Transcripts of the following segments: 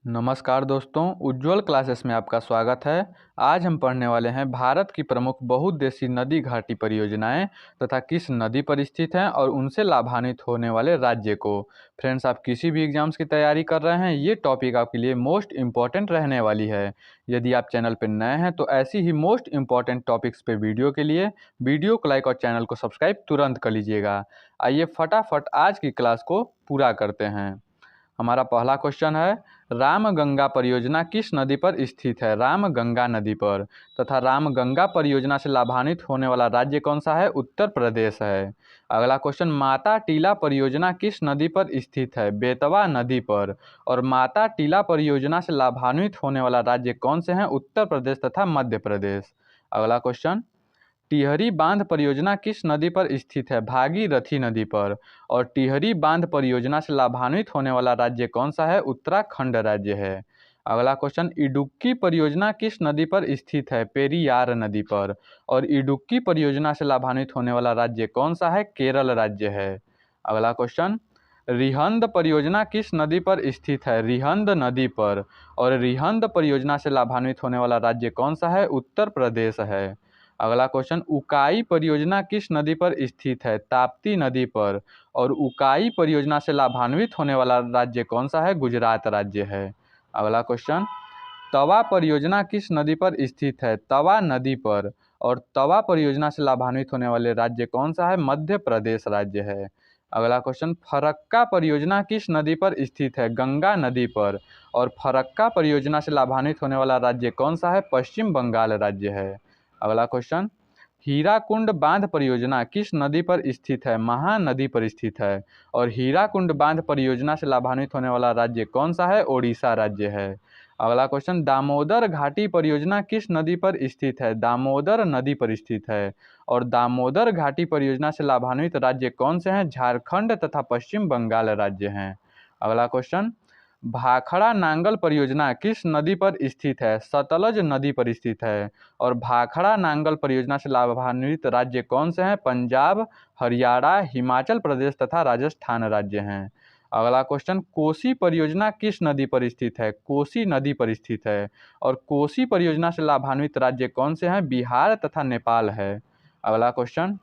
नमस्कार दोस्तों, उज्ज्वल क्लासेस में आपका स्वागत है। आज हम पढ़ने वाले हैं भारत की प्रमुख बहुउद्देशीय नदी घाटी परियोजनाएं तथा किस नदी पर स्थित हैं और उनसे लाभान्वित होने वाले राज्य को। फ्रेंड्स, आप किसी भी एग्जाम्स की तैयारी कर रहे हैं, ये टॉपिक आपके लिए मोस्ट इम्पॉर्टेंट रहने वाली है। यदि आप चैनल पर नए हैं तो ऐसी ही मोस्ट इम्पॉर्टेंट टॉपिक्स पे वीडियो के लिए वीडियो को लाइक और चैनल को सब्सक्राइब तुरंत कर लीजिएगा। आइए फटाफट आज की क्लास को पूरा करते हैं। हमारा पहला क्वेश्चन है, रामगंगा परियोजना किस नदी पर स्थित है? रामगंगा नदी पर। तथा रामगंगा परियोजना से लाभान्वित होने वाला राज्य कौन सा है? उत्तर प्रदेश है। अगला क्वेश्चन, माता टीला परियोजना किस नदी पर स्थित है? बेतवा नदी पर। और माता टीला परियोजना से लाभान्वित होने वाला राज्य कौन से हैं? उत्तर प्रदेश तथा मध्य प्रदेश। अगला क्वेश्चन, टिहरी बांध परियोजना किस नदी पर स्थित है? भागीरथी नदी पर। और टिहरी बांध परियोजना से लाभान्वित होने वाला राज्य कौन सा है? उत्तराखंड राज्य है। अगला क्वेश्चन, इडुक्की परियोजना किस नदी पर स्थित है? पेरियार नदी पर। और इडुक्की परियोजना से लाभान्वित होने वाला राज्य कौन सा है? केरल राज्य है। अगला क्वेश्चन, रिहंद परियोजना किस नदी पर स्थित है? रिहंद नदी पर। और रिहंद परियोजना से लाभान्वित होने वाला राज्य कौन सा है? उत्तर प्रदेश है। अगला क्वेश्चन, उकाई परियोजना किस नदी पर स्थित है? ताप्ती नदी पर। और उकाई परियोजना से लाभान्वित होने वाला राज्य कौन सा है? गुजरात राज्य है। अगला क्वेश्चन, तवा परियोजना किस नदी पर स्थित है? तवा नदी पर। और तवा परियोजना से लाभान्वित होने वाले राज्य कौन सा है? मध्य प्रदेश राज्य है। अगला क्वेश्चन, फरक्का परियोजना किस नदी पर स्थित है? गंगा नदी पर। और फरक्का परियोजना से लाभान्वित होने वाला राज्य कौन सा है? पश्चिम बंगाल राज्य है। अगला क्वेश्चन, हीराकुंड बांध परियोजना किस नदी पर स्थित है? महानदी पर स्थित है। और हीराकुंड बांध परियोजना से लाभान्वित होने वाला राज्य कौन सा है? ओडिशा राज्य है। अगला क्वेश्चन, दामोदर घाटी परियोजना किस नदी पर स्थित है? दामोदर नदी पर स्थित है। और दामोदर घाटी परियोजना से लाभान्वित राज्य कौन से हैं? झारखंड तथा पश्चिम बंगाल राज्य हैं। अगला क्वेश्चन, भाखड़ा नांगल परियोजना किस नदी पर स्थित है? सतलज नदी पर स्थित है। और भाखड़ा नांगल परियोजना से लाभान्वित राज्य कौन से हैं? पंजाब, हरियाणा, हिमाचल प्रदेश तथा राजस्थान राज्य हैं। अगला क्वेश्चन, कोसी परियोजना किस नदी पर स्थित है? कोसी नदी पर स्थित है। और कोसी परियोजना से लाभान्वित राज्य कौन से हैं? बिहार तथा नेपाल है। अगला क्वेश्चन,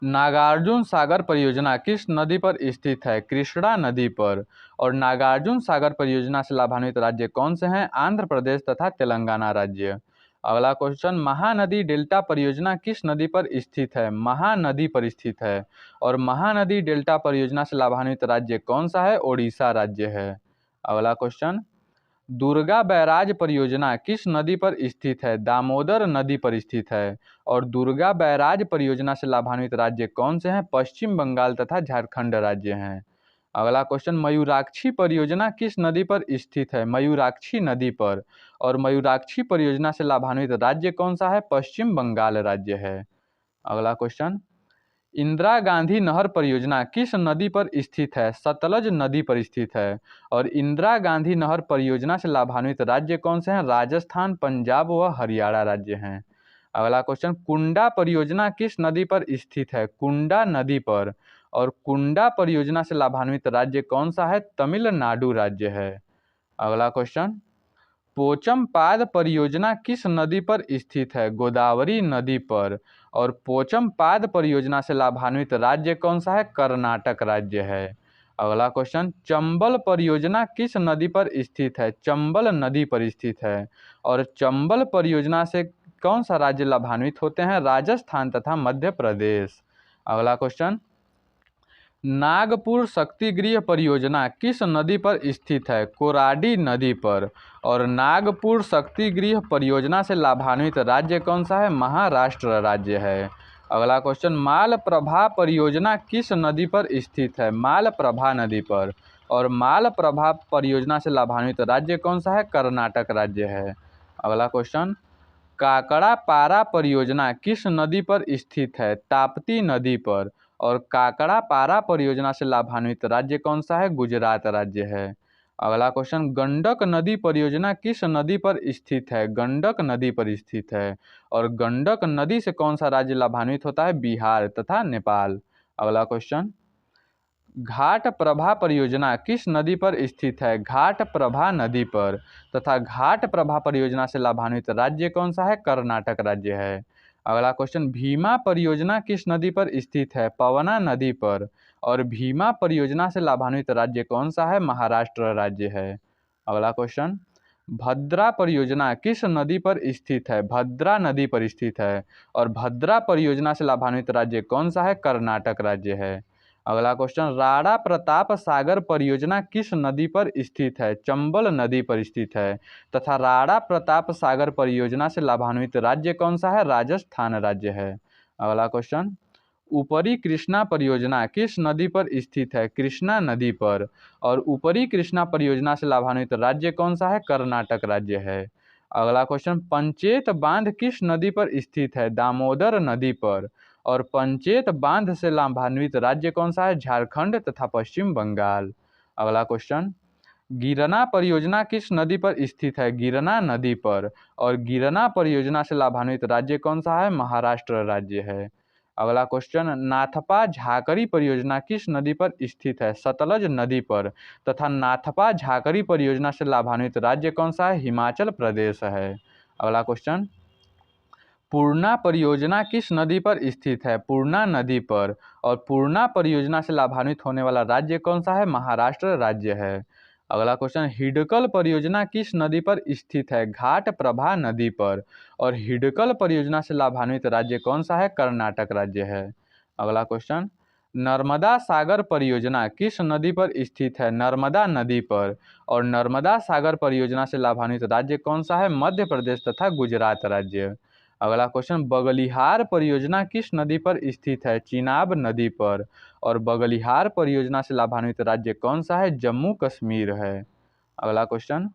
नागार्जुन सागर परियोजना किस नदी पर स्थित है? कृष्णा नदी पर। और नागार्जुन सागर परियोजना से लाभान्वित राज्य कौन से हैं? आंध्र प्रदेश तथा तेलंगाना राज्य। अगला क्वेश्चन, महानदी डेल्टा परियोजना किस नदी पर स्थित है? महानदी पर स्थित है। और महानदी डेल्टा परियोजना से लाभान्वित राज्य कौन सा है? ओडिशा राज्य है। अगला क्वेश्चन, दुर्गा बैराज परियोजना किस नदी पर स्थित है? दामोदर नदी पर स्थित है। और दुर्गा बैराज परियोजना से लाभान्वित राज्य कौन से हैं? पश्चिम बंगाल तथा झारखंड राज्य हैं। अगला क्वेश्चन, मयूराक्षी परियोजना किस नदी पर स्थित है? मयूराक्षी नदी पर। और मयूराक्षी परियोजना से लाभान्वित राज्य कौन सा है? पश्चिम बंगाल राज्य है। अगला क्वेश्चन, इंदिरा गांधी नहर परियोजना किस नदी पर स्थित है? सतलज नदी पर स्थित है। और इंदिरा गांधी नहर परियोजना से लाभान्वित राज्य कौन से हैं? राजस्थान, पंजाब व हरियाणा राज्य हैं। अगला क्वेश्चन, कुंडा परियोजना किस नदी पर स्थित है? कुंडा नदी पर। और कुंडा परियोजना से लाभान्वित राज्य कौन सा है? तमिलनाडु राज्य है। अगला क्वेश्चन, पोचमपाद परियोजना किस नदी पर स्थित है? गोदावरी नदी पर। और पोचमपाद परियोजना से लाभान्वित राज्य कौन सा है? कर्नाटक राज्य है। अगला क्वेश्चन, चंबल परियोजना किस नदी पर स्थित है? चंबल नदी पर स्थित है। और चंबल परियोजना से कौन सा राज्य लाभान्वित होते हैं? राजस्थान तथा मध्य प्रदेश। अगला क्वेश्चन, नागपुर शक्तिगृह परियोजना किस नदी पर स्थित है? कोराडी नदी पर। और नागपुर शक्तिगृह परियोजना से लाभान्वित राज्य कौन सा है? महाराष्ट्र राज्य है। अगला क्वेश्चन, मालप्रभा परियोजना किस नदी पर स्थित है? मालप्रभा नदी पर। और मालप्रभा परियोजना से लाभान्वित राज्य कौन सा है? कर्नाटक राज्य है। अगला क्वेश्चन, काकड़ा पारा परियोजना किस नदी पर स्थित है? ताप्ती नदी पर। और काकड़ा पारा परियोजना से लाभान्वित राज्य कौन सा है? गुजरात राज्य है। अगला क्वेश्चन, गंडक नदी परियोजना किस नदी पर स्थित है? गंडक नदी पर स्थित है। और गंडक नदी से कौन सा राज्य लाभान्वित होता है? बिहार तथा नेपाल। अगला क्वेश्चन, घाट प्रभा परियोजना किस नदी पर स्थित है? घाट प्रभा नदी पर। तथा घाट प्रभा परियोजना से लाभान्वित राज्य कौन सा है? कर्नाटक राज्य है। अगला क्वेश्चन, भीमा परियोजना किस नदी पर स्थित है? पवना नदी पर। और भीमा परियोजना से लाभान्वित राज्य कौन सा है? महाराष्ट्र राज्य है। अगला क्वेश्चन, भद्रा परियोजना किस नदी पर स्थित है? भद्रा नदी पर स्थित है। और भद्रा परियोजना से लाभान्वित राज्य कौन सा है? कर्नाटक राज्य है। अगला क्वेश्चन, राणा प्रताप सागर परियोजना किस नदी पर स्थित है? चंबल नदी पर स्थित है। तथा राणा प्रताप सागर परियोजना से लाभान्वित राज्य कौन सा है? राजस्थान राज्य है। अगला क्वेश्चन, ऊपरी कृष्णा परियोजना किस नदी पर स्थित है? कृष्णा नदी पर। और ऊपरी कृष्णा परियोजना से लाभान्वित राज्य कौन सा है? कर्नाटक राज्य है। अगला क्वेश्चन, पंचेत बांध किस नदी पर स्थित है? दामोदर नदी पर। और पंचेत बांध से लाभान्वित राज्य कौन सा है? झारखंड तथा पश्चिम बंगाल। अगला क्वेश्चन, गिरना परियोजना किस नदी पर स्थित है? गिरना नदी पर। और गिरना परियोजना से लाभान्वित राज्य कौन सा है? महाराष्ट्र राज्य है। अगला क्वेश्चन, नाथपा झाकरी परियोजना किस नदी पर स्थित है? सतलज नदी पर। तथा नाथपा झाकरी परियोजना से लाभान्वित राज्य कौन सा है? हिमाचल प्रदेश है। अगला क्वेश्चन, पूर्णा परियोजना किस नदी पर स्थित है? पूर्णा नदी पर। और पूर्णा परियोजना से लाभान्वित होने वाला राज्य कौन सा है? महाराष्ट्र राज्य है। अगला क्वेश्चन, हिडकल परियोजना किस नदी पर स्थित है? घाट प्रभा नदी पर। और हिडकल परियोजना से लाभान्वित राज्य कौन सा है? कर्नाटक राज्य है। अगला क्वेश्चन, नर्मदा सागर परियोजना किस नदी पर स्थित है? नर्मदा नदी पर। और नर्मदा सागर परियोजना से लाभान्वित राज्य कौन सा है? मध्य प्रदेश तथा गुजरात राज्य। अगला क्वेश्चन, बगलिहार परियोजना किस नदी पर स्थित है? चिनाब नदी पर। और बगलिहार परियोजना से लाभान्वित राज्य कौन सा है? जम्मू कश्मीर है। अगला क्वेश्चन,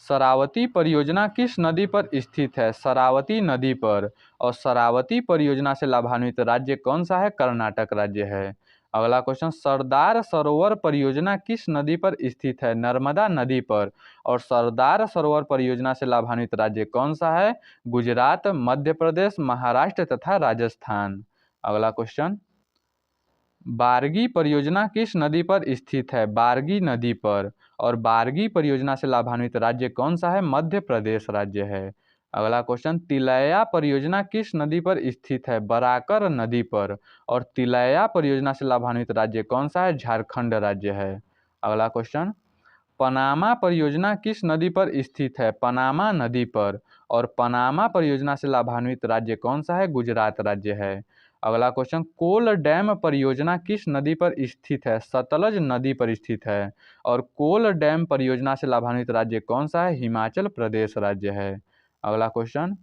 शरावती परियोजना किस नदी पर स्थित है? शरावती नदी पर। और शरावती परियोजना से लाभान्वित राज्य कौन सा है? कर्नाटक राज्य है। अगला क्वेश्चन, सरदार सरोवर परियोजना किस नदी पर स्थित है? नर्मदा नदी पर। और सरदार सरोवर परियोजना से लाभान्वित राज्य कौन सा है? गुजरात, मध्य प्रदेश, महाराष्ट्र तथा राजस्थान। अगला क्वेश्चन, बारगी परियोजना किस नदी पर स्थित है? बारगी नदी पर। और बारगी परियोजना से लाभान्वित राज्य कौन सा है? मध्य प्रदेश राज्य है। अगला क्वेश्चन, तिलैया परियोजना किस नदी पर स्थित है? बराकर नदी पर। और तिलैया परियोजना से लाभान्वित राज्य कौन सा है? झारखंड राज्य है। अगला क्वेश्चन, पनामा परियोजना किस नदी पर स्थित है? पनामा नदी पर। और पनामा परियोजना से लाभान्वित राज्य कौन सा है? गुजरात राज्य है। अगला क्वेश्चन, कोल डैम परियोजना किस नदी पर स्थित है? सतलज नदी पर स्थित है। और कोल डैम परियोजना से लाभान्वित राज्य कौन सा है? हिमाचल प्रदेश राज्य है। अगला क्वेश्चन,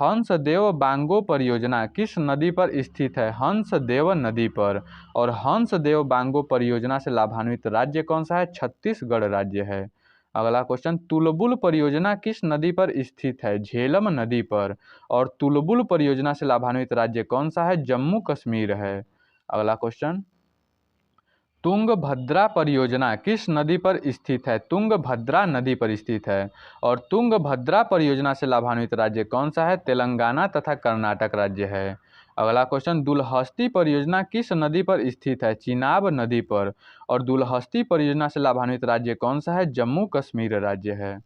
हंसदेव बांगो परियोजना किस नदी पर स्थित है? हंसदेव नदी पर। और हंसदेव बांगो परियोजना से लाभान्वित राज्य कौन सा है? छत्तीसगढ़ राज्य है। अगला क्वेश्चन, तुलबुल परियोजना किस नदी पर स्थित है? झेलम नदी पर। और तुलबुल परियोजना से लाभान्वित राज्य कौन सा है? जम्मू कश्मीर है। अगला क्वेश्चन, तुंगभद्रा परियोजना किस नदी पर स्थित है? तुंगभद्रा नदी पर स्थित है। और तुंगभद्रा परियोजना से लाभान्वित राज्य कौन सा है? तेलंगाना तथा कर्नाटक राज्य है। अगला क्वेश्चन, दुलहस्ती परियोजना किस नदी पर स्थित है? चिनाब नदी पर। और दुलहस्ती परियोजना से लाभान्वित राज्य कौन सा है? जम्मू कश्मीर राज्य है।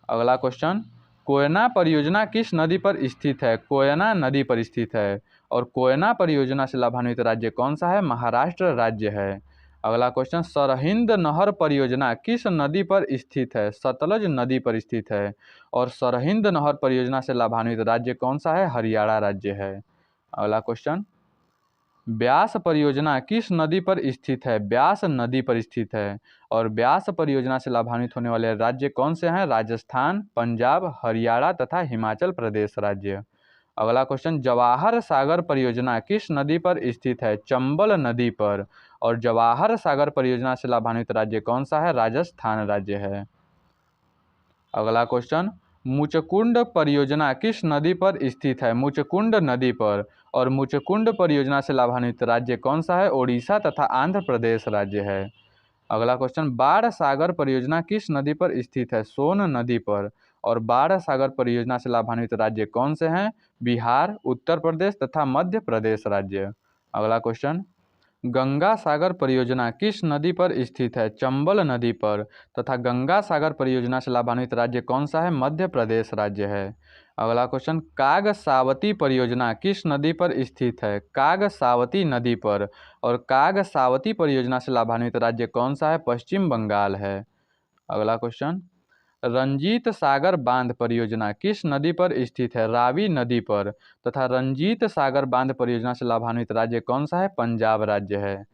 अगला क्वेश्चन, कोयना परियोजना किस नदी पर स्थित है? कोयना नदी पर स्थित है। और कोयना परियोजना से लाभान्वित राज्य कौन सा है? महाराष्ट्र राज्य है। अगला क्वेश्चन, सरहिंद नहर परियोजना किस नदी पर स्थित है? सतलज नदी पर स्थित है। और सरहिंद नहर परियोजना से लाभान्वित राज्य कौन सा है? हरियाणा राज्य है। अगला क्वेश्चन, ब्यास परियोजना किस नदी पर स्थित है? ब्यास नदी पर स्थित है। और ब्यास परियोजना से लाभान्वित होने वाले राज्य कौन से हैं? राजस्थान, पंजाब, हरियाणा तथा हिमाचल प्रदेश राज्य। अगला क्वेश्चन, जवाहर सागर परियोजना किस नदी पर स्थित है? चंबल नदी पर। और जवाहर सागर परियोजना से लाभान्वित राज्य कौन सा है? राजस्थान राज्य है। अगला क्वेश्चन, मुचकुंड परियोजना किस नदी पर स्थित है? मुचकुंड नदी पर। और मुचकुंड परियोजना से लाभान्वित राज्य कौन सा है? ओडिशा तथा आंध्र प्रदेश राज्य है। अगला क्वेश्चन, बाढ़ सागर परियोजना किस नदी पर स्थित है? सोन नदी पर। और बाढ़ सागर परियोजना से लाभान्वित राज्य कौन से हैं? बिहार, उत्तर प्रदेश तथा मध्य प्रदेश राज्य। अगला क्वेश्चन, गंगा सागर परियोजना किस नदी पर स्थित है? चंबल नदी पर। तथा गंगा सागर परियोजना से लाभान्वित राज्य कौन सा है? मध्य प्रदेश राज्य है। अगला क्वेश्चन, कागसावती परियोजना किस नदी पर स्थित है? कागसावती नदी पर। और कागसावती परियोजना से लाभान्वित राज्य कौन सा है? पश्चिम बंगाल है। अगला क्वेश्चन, रंजीत सागर बांध परियोजना किस नदी पर स्थित है? रावी नदी पर। तथा रंजीत सागर बांध परियोजना से लाभान्वित राज्य कौन सा है? पंजाब राज्य है।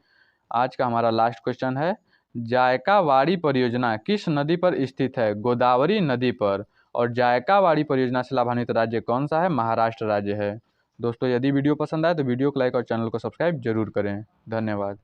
आज का हमारा लास्ट क्वेश्चन है, जायकावाड़ी परियोजना किस नदी पर स्थित है? गोदावरी नदी पर। और जायकावाड़ी परियोजना से लाभान्वित राज्य कौन सा है? महाराष्ट्र राज्य है। दोस्तों, यदि वीडियो पसंद आए तो वीडियो को लाइक और चैनल को सब्सक्राइब जरूर करें। धन्यवाद।